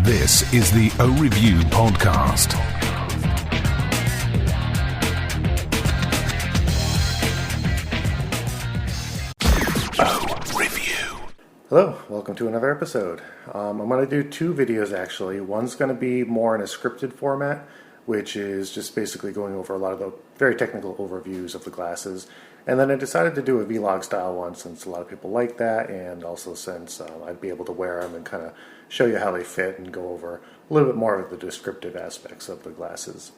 This is the O-Review podcast. O-Review. Hello, welcome to another episode. I'm going to do two videos actually. One's going to be more in a scripted format, which is just basically going over a lot of the very technical overviews of the glasses. And then I decided to do a vlog style one since a lot of people like that, and also since I'd be able to wear them and kind of show you how they fit and go over a little bit more of the descriptive aspects of the glasses.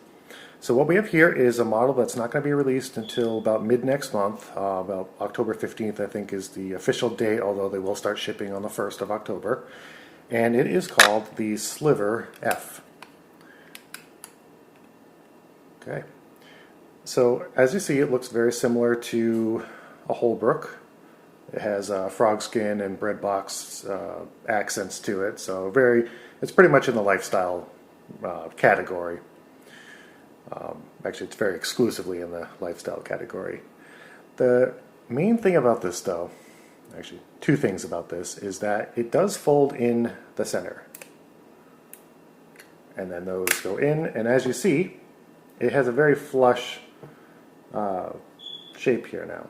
So what we have here is a model that's not going to be released until about mid next month. About October 15th I think is the official date, although they will start shipping on the 1st of October. And it is called the Sliver F. Okay. So as you see, it looks very similar to a Holbrook. It has frog skin and breadbox accents to it, so it's pretty much in the lifestyle category. Actually, it's very exclusively in the lifestyle category. The main thing about this, though, actually two things about this, is that it does fold in the center. And then those go in, and as you see, it has a very flush shape here now.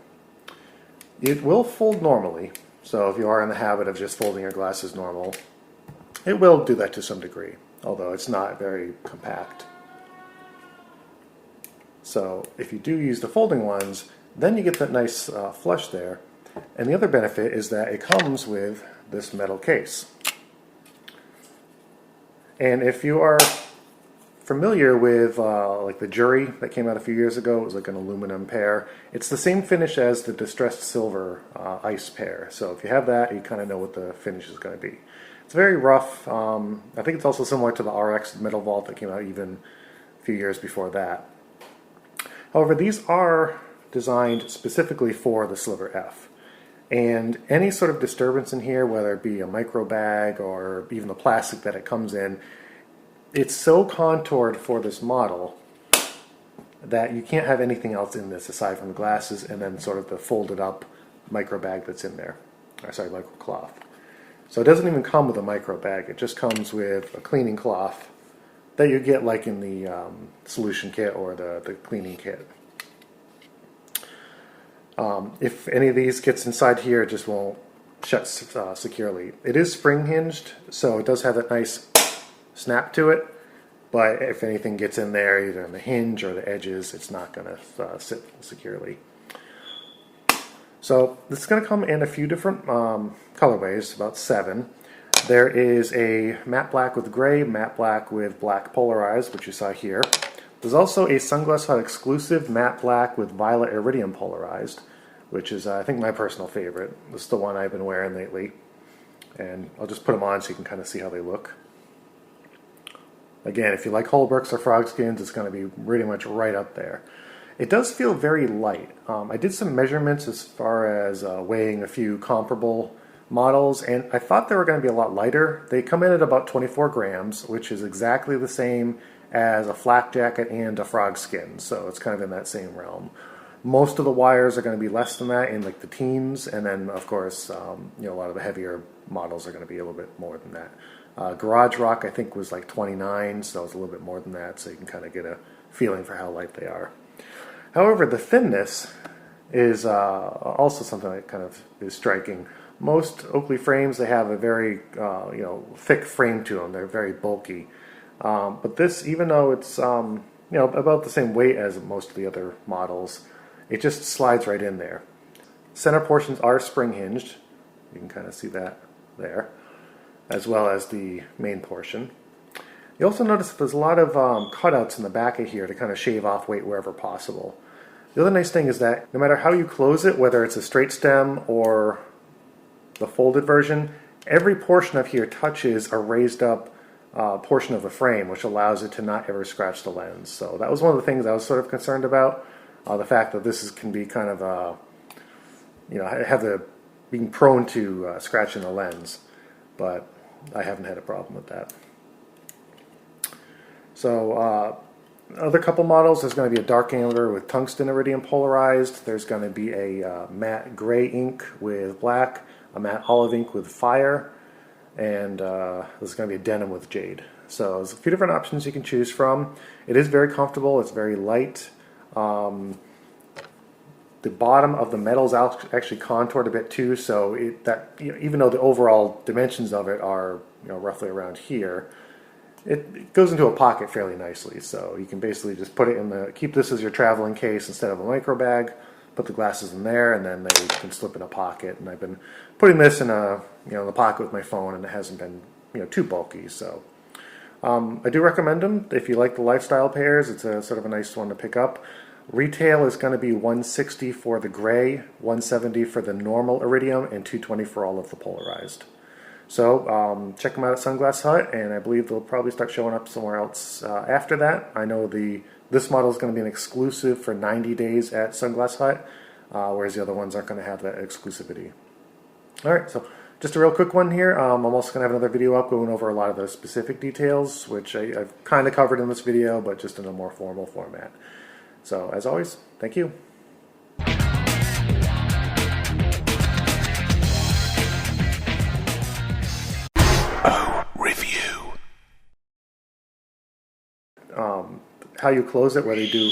It will fold normally, so if you are in the habit of just folding your glasses normal, it will do that to some degree, although it's not very compact. So if you do use the folding ones, then you get that nice flush there. And the other benefit is that it comes with this metal case. And if you are familiar with like the Jury that came out a few years ago, it was like an aluminum pair. It's the same finish as the distressed silver ice pair. So if you have that, you kind of know what the finish is going to be. It's very rough. I think it's also similar to the RX Metal Vault that came out even a few years before that. However, these are designed specifically for the Sliver F. And any sort of disturbance in here, whether it be a micro bag or even the plastic that it comes in, it's so contoured for this model that you can't have anything else in this aside from the glasses and then sort of the folded up micro bag that's in there. Micro cloth. So it doesn't even come with a micro bag. It just comes with a cleaning cloth that you get like in the solution kit or the cleaning kit. If any of these gets inside here, it just won't shut securely. It is spring hinged, so it does have that nice snap to it, but if anything gets in there, either in the hinge or the edges, it's not going to sit securely. So this is going to come in a few different colorways, about 7. There is a matte black with gray, matte black with black polarized, which you saw here. There's also a Sunglass Hut exclusive matte black with violet iridium polarized, which is I think my personal favorite. This is the one I've been wearing lately, and I'll just put them on so you can kind of see how they look. Again, if you like Holbrooks or frog skins, it's going to be pretty much right up there. It does feel very light. I did some measurements as far as weighing a few comparable models, and I thought they were going to be a lot lighter. They come in at about 24 grams, which is exactly the same as a flak jacket and a frog skin, so it's kind of in that same realm. Most of the wires are going to be less than that, in like the teens, and then of course a lot of the heavier models are going to be a little bit more than that. Garage Rock I think was like 29, so it's a little bit more than that, so you can kind of get a feeling for how light they are. However, the thinness is also something that kind of is striking. Most Oakley frames, they have a very thick frame to them. They're very bulky. But this, even though it's about the same weight as most of the other models, it just slides right in there. Center portions are spring hinged. You can kind of see that there, as well as the main portion. You also notice that there's a lot of cutouts in the back of here to kind of shave off weight wherever possible. The other nice thing is that no matter how you close it, whether it's a straight stem or the folded version, every portion of here touches a raised up portion of the frame, which allows it to not ever scratch the lens. So that was one of the things I was sort of concerned about, the fact that this can be kind of being prone to scratching the lens, but I haven't had a problem with that. So other couple models, there's going to be a dark amber with tungsten iridium polarized. There's going to be a matte gray ink with black, a matte olive ink with fire. and this is going to be a denim with jade. So there's a few different options you can choose from. It is very comfortable. It's very light. The bottom of the metal is actually contoured a bit too, so even though the overall dimensions of it are roughly around here, it goes into a pocket fairly nicely. So you can basically just put it keep this as your traveling case instead of a micro bag. Put the glasses in there, and then they can slip in a pocket. And I've been putting this in the pocket with my phone, and it hasn't been too bulky. So I do recommend them if you like the lifestyle pairs. It's a sort of a nice one to pick up. Retail is going to be $160 for the gray, $170 for the normal iridium, and $220 for all of the polarized. So check them out at Sunglass Hut, and I believe they'll probably start showing up somewhere else after that. I know this model is going to be an exclusive for 90 days at Sunglass Hut, whereas the other ones aren't going to have that exclusivity. All right, so just a real quick one here. I'm also going to have another video up going over a lot of the specific details, which I've kind of covered in this video, but just in a more formal format. So, as always, thank you. Review. How you close it, whether you do